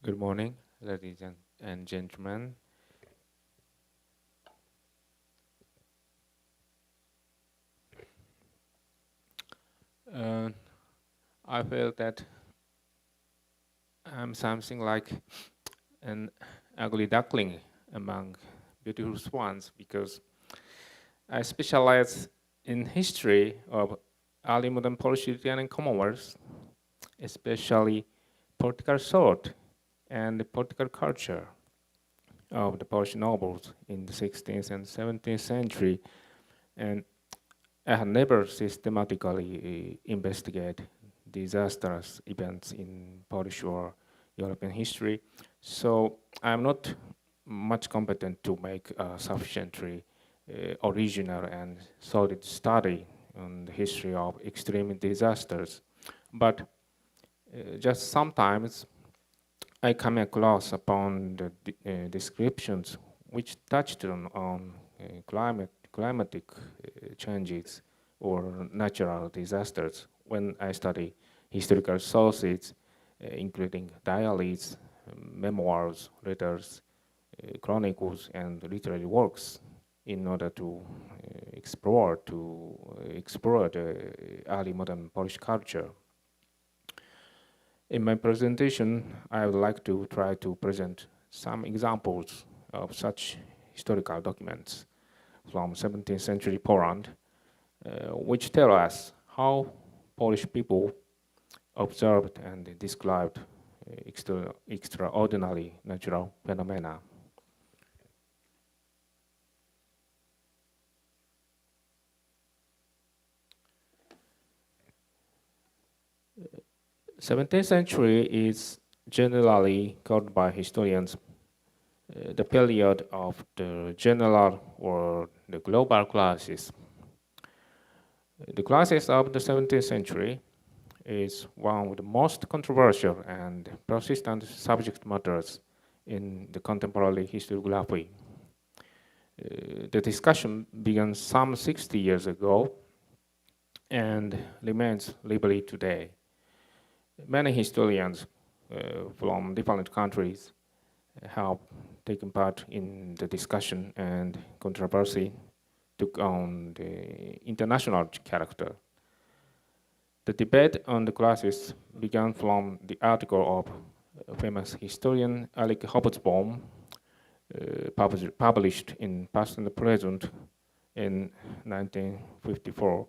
Good morning, ladies and gentlemen. Uh, I feel that I'm something like an ugly duckling among beautiful swans because I specialize in history of early modern Polish Lithuanian Commonwealth, especially political thought and the political culture of the Polish nobles in the 16th and 17th century. And I have never systematically investigated disastrous events in Polish or European history, so I'm not much competent to make a sufficiently original and solid study on the history of extreme disasters. But just sometimes I come across upon the descriptions which touched on climatic changes or natural disasters when I study historical sources, including diaries, memoirs, letters, chronicles, and literary works, in order to explore the early modern Polish culture. In my presentation, I would like to try to present some examples of such historical documents from 17th century Poland, which tell us how Polish people observed and described extraordinary natural phenomena. Uh, 17th century is generally called by historians the period of the general or the global crisis. The crisis of the 17th century is one of the most controversial and persistent subject matters in the contemporary historiography. The discussion began some 60 years ago and remains lively today. Many historians from different countries have taken part in the discussion, and controversy took on the international character. The debate on the crisis began from the article of famous historian Alec Hobsbawm, published in Past and Present in 1954.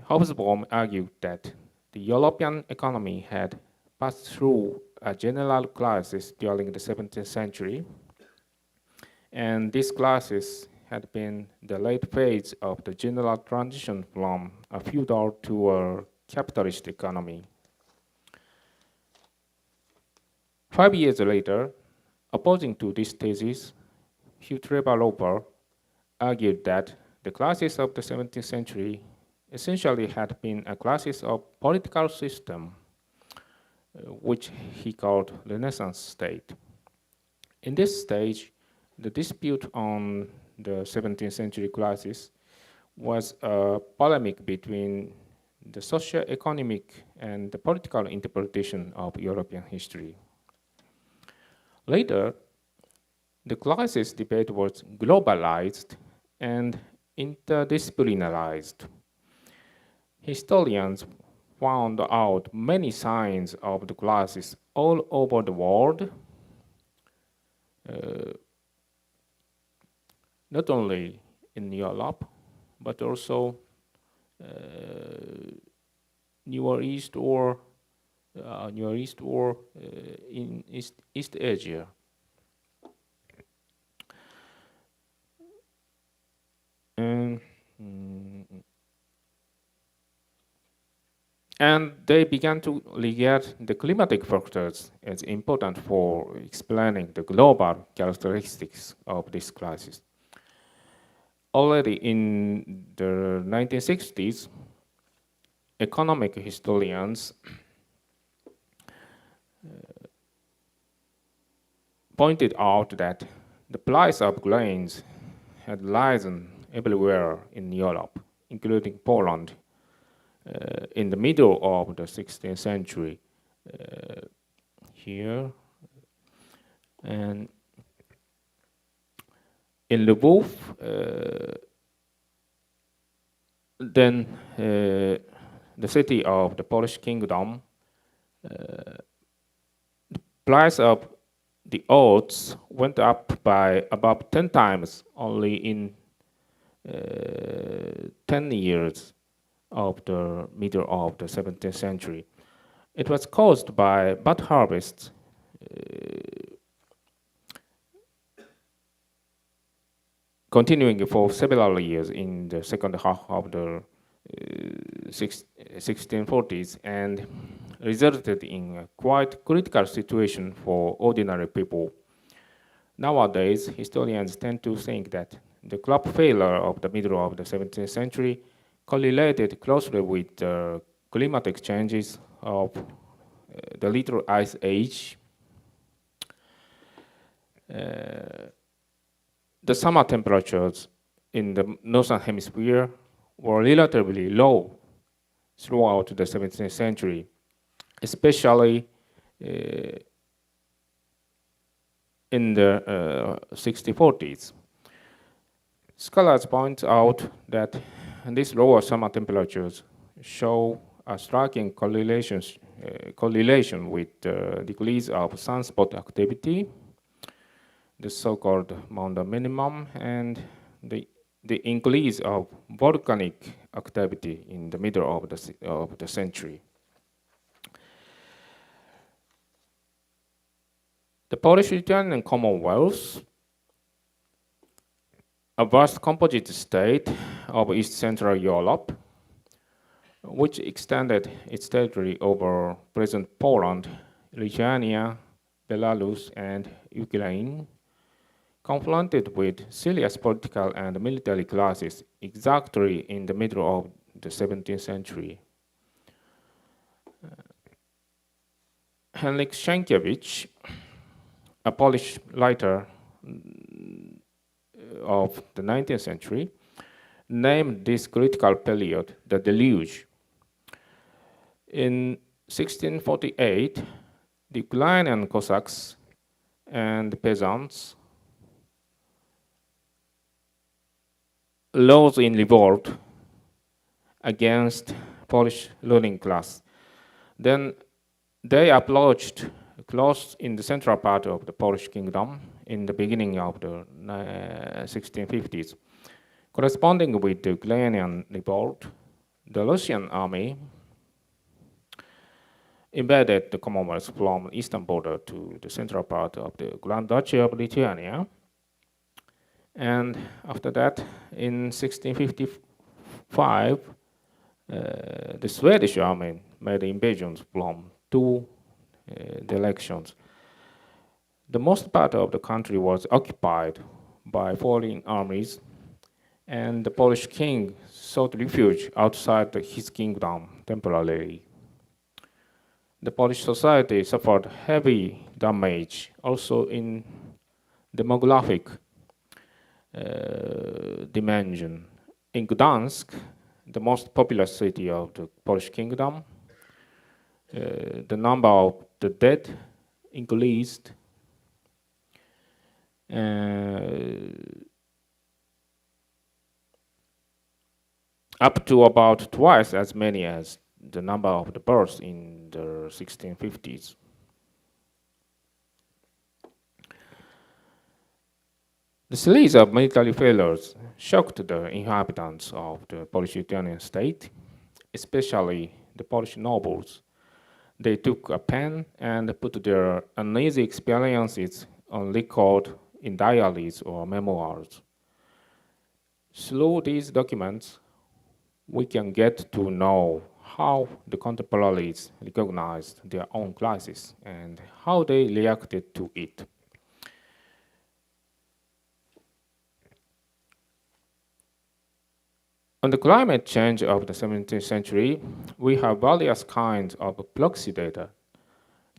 Hobsbawm argued that the European economy had passed through a general crisis during the 17th century, and this crisis had been the late phase of the general transition from a feudal to a capitalist economy. 5 years later, opposing to this thesis, Hugh Trevor Roper argued that the crisis of the 17th century essentially had been a crisis of political system, which he called Renaissance state. In this stage, the dispute on the 17th century crisis was a polemic between the socio-economic and the political interpretation of European history. Later, the crisis debate was globalized and interdisciplinarized. Historians found out many signs of the crisis all over the world, not only in Europe, but also Near East or in East Asia. And they began to regard the climatic factors as important for explaining the global characteristics of this crisis. Already in the 1960s, economic historians pointed out that the price of grains had risen everywhere in Europe, including Poland. In the middle of the 16th century, here. And in Lvov, then the city of the Polish kingdom, the price of the oats went up by about 10 times only in 10 years of the middle of the 17th century. It was caused by bad harvests, continuing for several years in the second half of the 1640s and resulted in a quite critical situation for ordinary people. Nowadays, historians tend to think that the crop failure of the middle of the 17th century correlated closely with the climatic changes of the Little Ice Age. The summer temperatures in the northern hemisphere were relatively low throughout the 17th century, especially in the 6040s. Scholars point out that these lower summer temperatures show a striking correlation with the degrees of sunspot activity, the so-called Maunder minimum, and the increase of volcanic activity in the middle of the century. The Polish-Lithuanian Commonwealth, a vast composite state of East Central Europe, which extended its territory over present Poland, Lithuania, Belarus, and Ukraine, confronted with serious political and military crises exactly in the middle of the 17th century. Henryk Sienkiewicz, a Polish writer of the 19th century, named this critical period the Deluge. In 1648, the Ukrainian Cossacks and peasants rose in revolt against Polish ruling class. Then they approached close in the central part of the Polish kingdom in the beginning of the 1650s. Corresponding with the Ukrainian revolt, the Russian army invaded the Commonwealth from eastern border to the central part of the Grand Duchy of Lithuania. And after that, in 1655, the Swedish army made invasions from two directions. The most part of the country was occupied by foreign armies, and the Polish king sought refuge outside his kingdom temporarily. The Polish society suffered heavy damage also in demographic dimension. In Gdansk, the most populous city of the Polish kingdom, the number of the dead increased up to about twice as many as the number of the births in the 1650s. The series of military failures shocked the inhabitants of the Polish-Lithuanian state, especially the Polish nobles. They took a pen and put their uneasy experiences on record in diaries or memoirs. Through these documents, we can get to know how the contemporaries recognized their own crisis and how they reacted to it. On the climate change of the 17th century, we have various kinds of proxy data.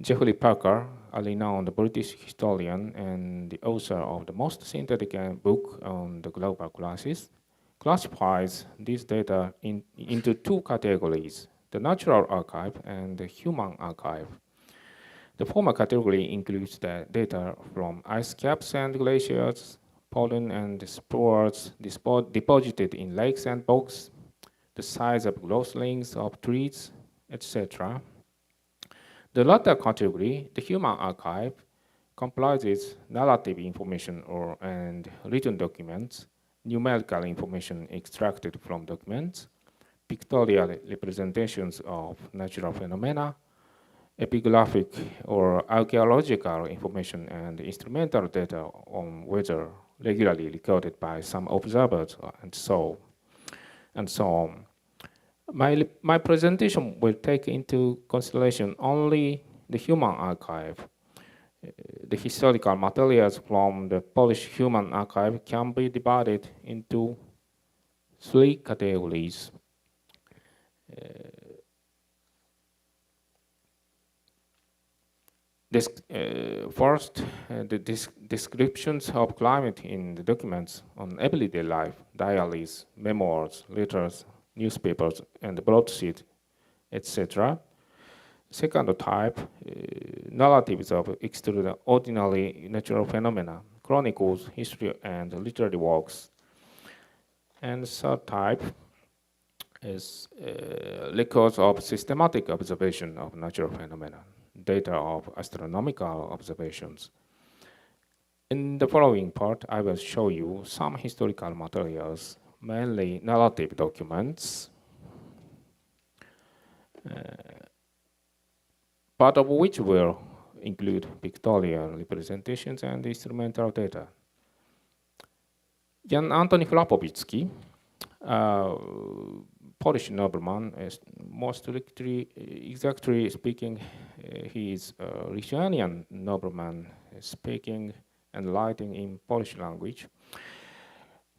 Geoffrey Parker, a renowned British historian and the author of the most synthetic book on the global crisis, classifies these data into two categories, the natural archive and the human archive. The former category includes the data from ice caps and glaciers, pollen and spores deposited in lakes and bogs, the size of growth lengths of trees, etc. The latter category, the human archive, comprises narrative information and written documents, numerical information extracted from documents, pictorial representations of natural phenomena, epigraphic or archaeological information, and instrumental data on weather regularly recorded by some observers, and so on. My presentation will take into consideration only the human archive. The historical materials from the Polish Human Archive can be divided into three categories. First, the descriptions of climate in the documents on everyday life, diaries, memoirs, letters, newspapers, and broadsheet, etc. Second type, narratives of extraordinary natural phenomena, chronicles, history, and literary works. And third type is records of systematic observation of natural phenomena, data of astronomical observations. In the following part, I will show you some historical materials, mainly narrative documents, part of which will include pictorial representations and instrumental data. Jan Antoni Chlapowicki, Polish nobleman, more strictly, exactly speaking, he is a Lithuanian nobleman speaking and writing in Polish language.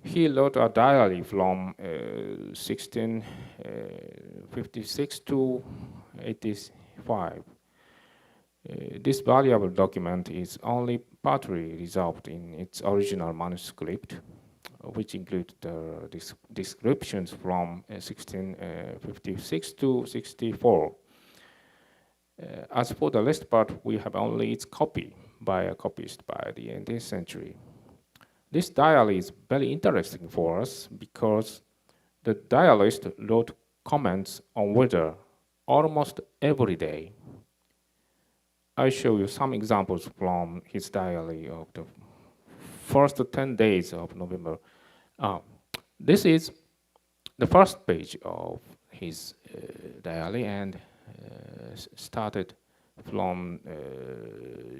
He wrote a diary from 1656 to 85. This valuable document is only partly resolved in its original manuscript, which include the descriptions from 1656 to 64. As for the rest part, we have only its copy by a copyist by the 18th century. This diary is very interesting for us because the diarist wrote comments on weather almost every day. I show you some examples from his diary of the first 10 days of November. This is the first page of his diary and started from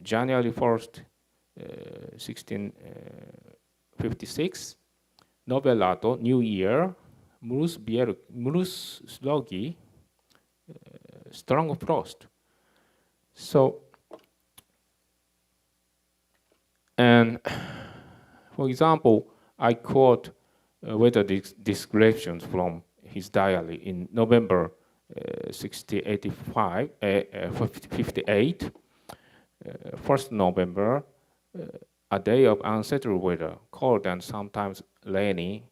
January 1st, 1656, Novelato, New Year, Mróz Srogi, strong frost. So, and for example, I quote weather descriptions from his diary in November 58, 1st November, a day of unsettled weather, cold and sometimes rainy,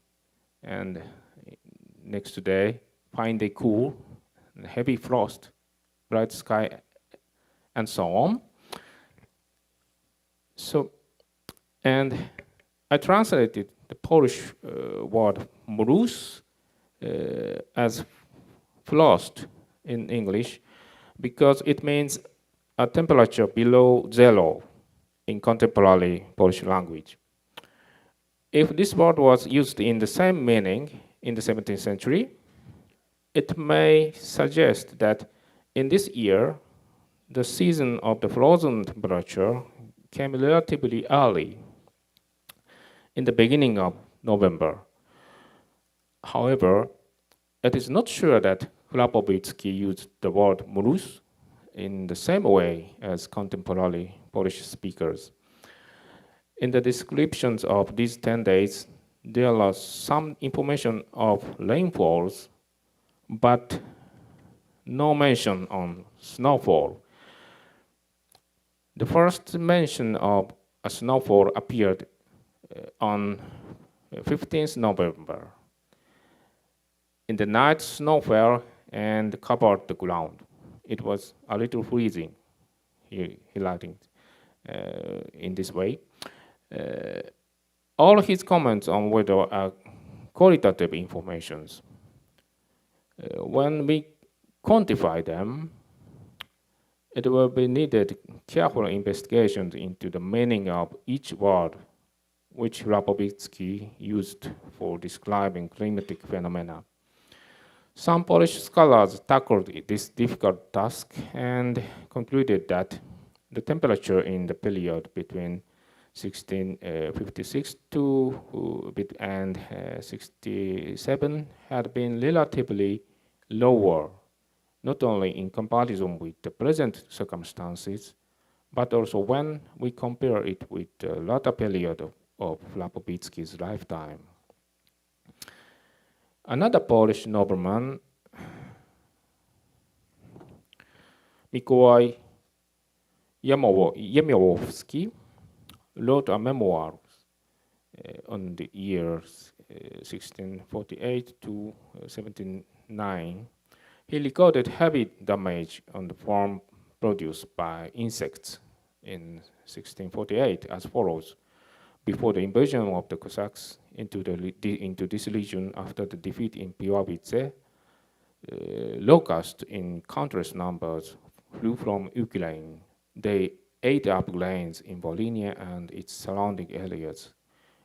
and next day, fine day cool, heavy frost, bright sky, and so on. So, and I translated the Polish word mróz as frost in English because it means a temperature below zero in contemporary Polish language. If this word was used in the same meaning in the 17th century, it may suggest that in this year, the season of the frozen temperature came relatively early, in the beginning of November. However, it is not sure that Chlapowicki used the word mróz in the same way as contemporary Polish speakers. In the descriptions of these 10 days, there are some information of rainfalls, but no mention on snowfall. The first mention of a snowfall appeared on 15th November. In the night, snow fell and covered the ground. It was a little freezing, he writing in this way. All his comments on weather are qualitative informations. When we quantify them, it will be needed careful investigations into the meaning of each word which Rapovitsky used for describing climatic phenomena. Some Polish scholars tackled this difficult task and concluded that the temperature in the period between 1656 and 67 had been relatively lower, not only in comparison with the present circumstances, but also when we compare it with the latter period of Rapovitsky's lifetime. Another Polish nobleman, Mikołaj Jemiałowski, wrote a memoir on the years 1648 to 79. He recorded heavy damage on the farm produced by insects in 1648 as follows. Before the invasion of the Cossacks into this region after the defeat in Piławice, locusts in countless numbers flew from Ukraine. They ate up grains in Volhynia and its surrounding areas.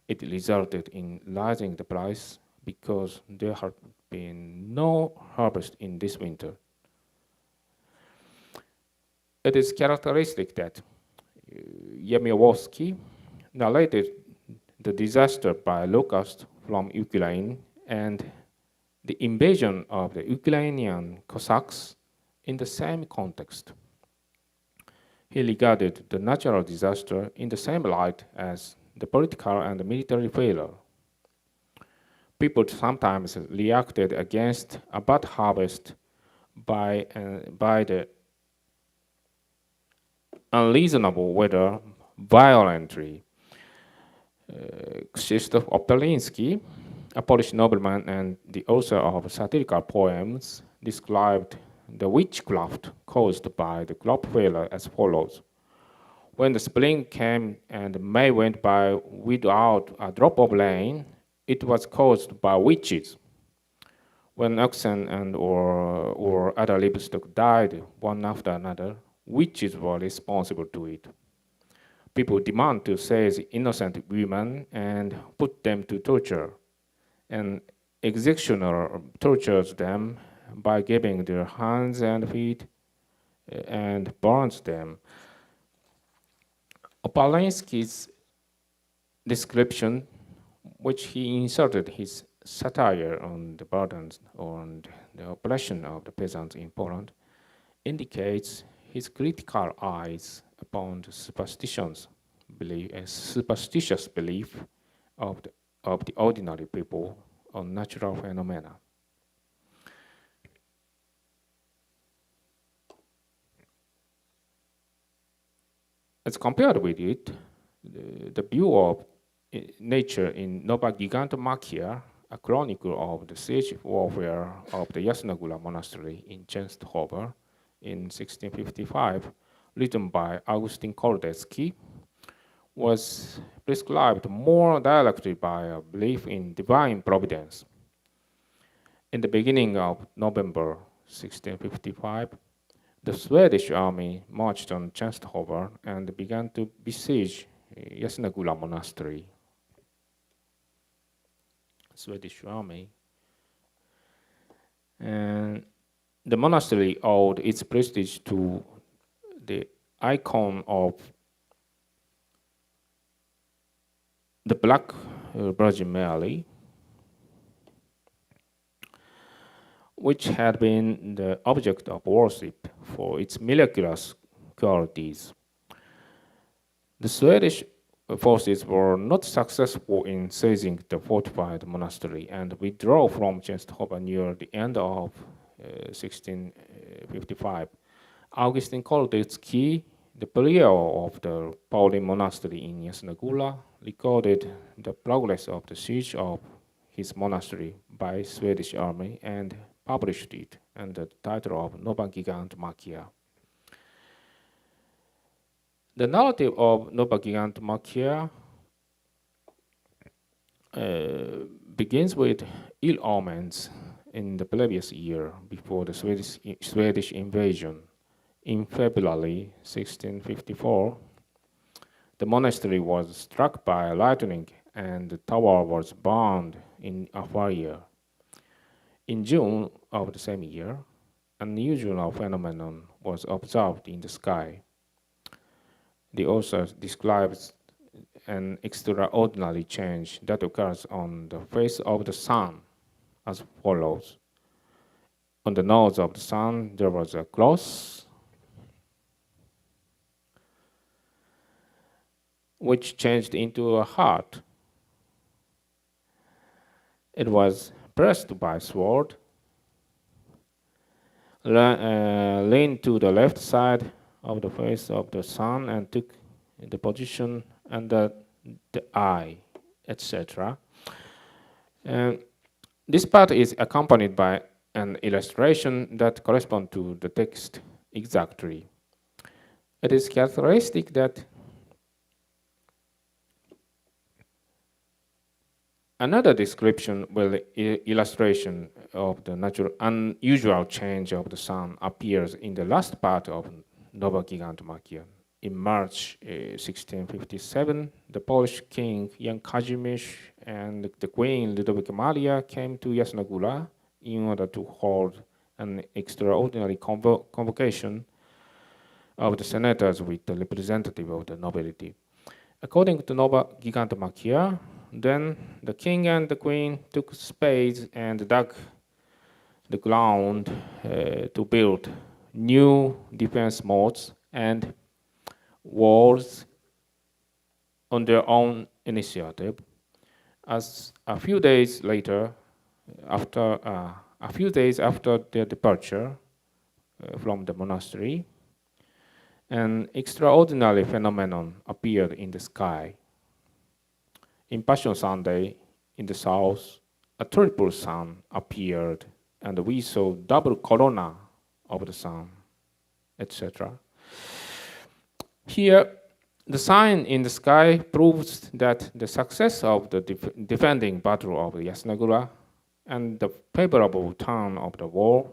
It resulted in rising the price because there had been no harvest in this winter. It is characteristic that Jemiałowski narrated the disaster by locusts from Ukraine and the invasion of the Ukrainian Cossacks in the same context. He regarded the natural disaster in the same light as the political and military failure. People sometimes reacted against a bad harvest by the unreasonable weather violently. Krzysztof Opeliński, a Polish nobleman and the author of satirical poems, described the witchcraft caused by the crop failure as follows. When the spring came and May went by without a drop of rain, it was caused by witches. When oxen or other livestock died one after another, witches were responsible to it. People demand to seize innocent women and put them to torture. An executioner tortures them by giving their hands and feet and burns them. Opaliński's description, which he inserted his satire on the burdens and the oppression of the peasants in Poland, indicates his critical eyes upon the superstitious belief of the ordinary people on natural phenomena. As compared with it, the view of nature in Nova Gigantomachia, a chronicle of the siege warfare of the Jasnagula monastery in Częstochowa in 1655, written by Augustin Kordecki, was prescribed more directly by a belief in divine providence. In the beginning of November 1655, the Swedish army marched on Częstochowa and began to besiege Jasnagula monastery. Swedish army. And the monastery owed its prestige to the icon of the Black Virgin Mary, which had been the object of worship for its miraculous qualities. The Swedish forces were not successful in seizing the fortified monastery and withdrew from Częstochowa near the end of 1655. Augustin Kordecki, the prior of the Pauline monastery in Jasnagula, recorded the progress of the siege of his monastery by Swedish army and published it under the title of Nova Gigantomachia. The narrative of Nova Gigantomachia begins with ill omens in the previous year before the Swedish invasion. In February 1654, the monastery was struck by lightning and the tower was burned in a fire. In June of the same year, an unusual phenomenon was observed in the sky. The author describes an extraordinary change that occurs on the face of the sun as follows. On the nose of the sun, there was a cross, which changed into a heart. It was pressed by a sword, leaned to the left side of the face of the sun and took the position under the eye, etc. This part is accompanied by an illustration that corresponds to the text exactly. It is characteristic that another description with illustration of the unusual change of the sun appears in the last part of Nova Gigantomachia. In March 1657, the Polish king Jan Kazimierz and the queen Ludovica Maria came to Yasnagura in order to hold an extraordinary convocation of the senators with the representative of the nobility. According to Nova Gigantomachia, then the king and the queen took spades and dug the ground to build new defense moats and walls on their own initiative. As a few days after their departure from the monastery, an extraordinary phenomenon appeared in the sky. In Passion Sunday, in the south, a triple sun appeared, and we saw double corona of the sun, etc. Here, the sign in the sky proves that the success of the defending battle of Yasnagura and the favorable turn of the war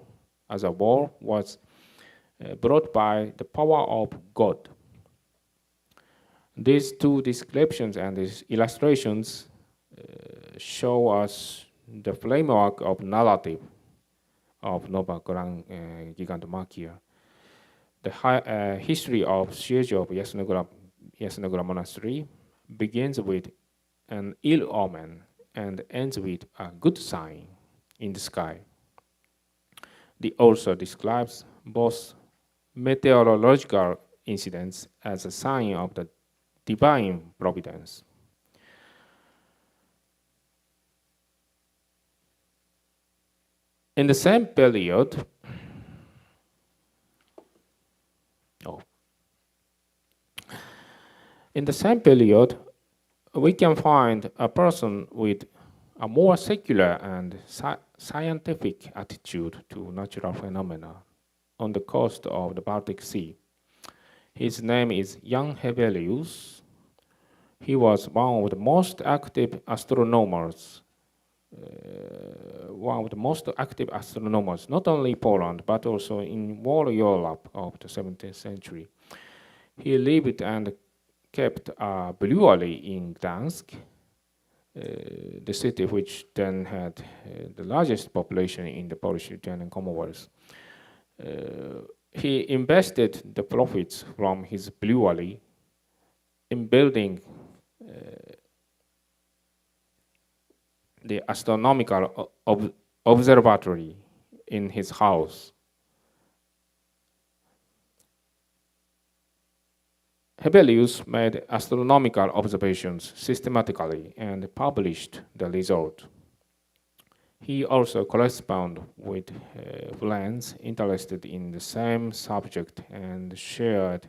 as a war was brought by the power of God. These two descriptions and these illustrations show us the framework of narrative of Nova Gigantomachia. The history of siege of Yasnagura Monastery begins with an ill omen and ends with a good sign in the sky. The author describes both meteorological incidents as a sign of the divine providence. In the same period, we can find a person with a more secular and scientific attitude to natural phenomena on the coast of the Baltic Sea. His name is Jan Hevelius. He was one of the most active astronomers, not only Poland, but also in all Europe of the 17th century. He lived and kept a brewery in Gdansk, the city which then had the largest population in the Polish-Lithuanian Commonwealth. He invested the profits from his brewery in building the astronomical observatory in his house. Hevelius made astronomical observations systematically and published the result. He also corresponded with friends interested in the same subject and shared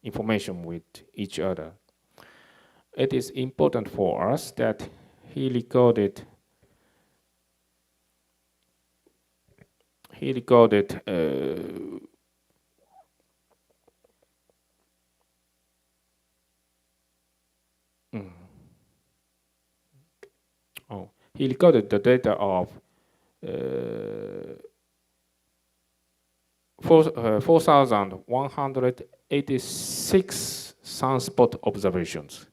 information with each other. It is important for us that he recorded He recorded the data of 4,186 sunspot observations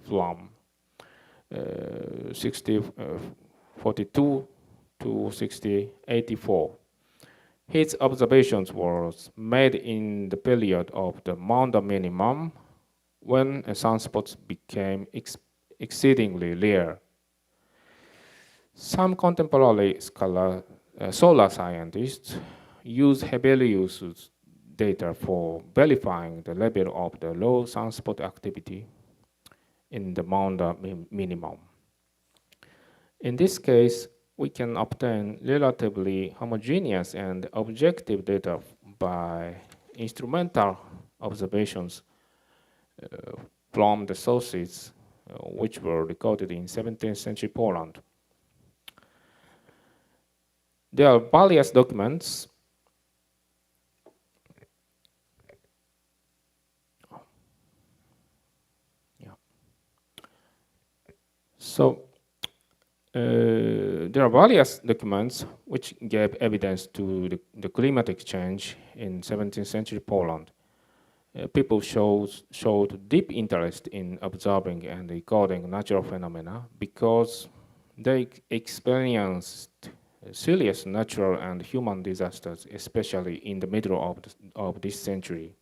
from 6042 to 6084. His observations were made in the period of the Maunder minimum, when sunspots became exceedingly rare. Some contemporary solar scientists use Hevelius's data for verifying the level of the low sunspot activity in the Maunder minimum. In this case, we can obtain relatively homogeneous and objective data by instrumental observations from the sources which were recorded in 17th century Poland. There are various documents there are various documents which gave evidence to the climatic change in 17th century Poland. People showed deep interest in observing and recording natural phenomena because they experienced serious natural and human disasters, especially in the middle of this century.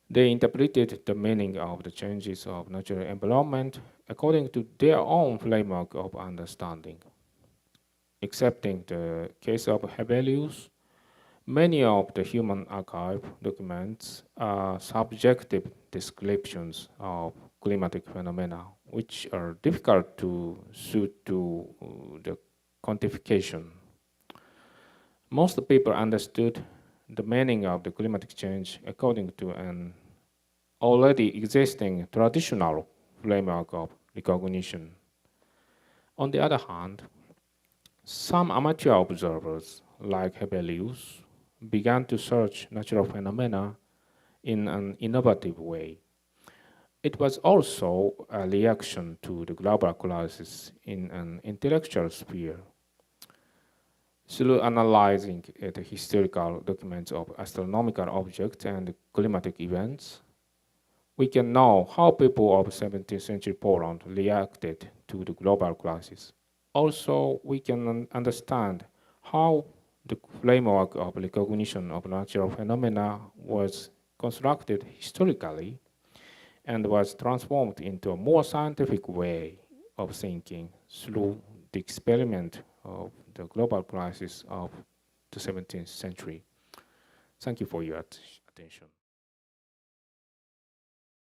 They interpreted the meaning of the changes of natural environment according to their own framework of understanding. Excepting the case of Hevelius, many of the human archive documents are subjective descriptions of climatic phenomena, which are difficult to suit to the quantification. Most people understood the meaning of the climatic change according to an already existing traditional framework of recognition. On the other hand, some amateur observers, like Hevelius, began to search natural phenomena in an innovative way. It was also a reaction to the global crisis in an intellectual sphere. Through analyzing the historical documents of astronomical objects and climatic events, we can know how people of 17th century Poland reacted to the global crisis. Also, we can understand how the framework of recognition of natural phenomena was constructed historically and was transformed into a more scientific way of thinking through the experiment of the global crisis of the 17th century. Thank you for your attention.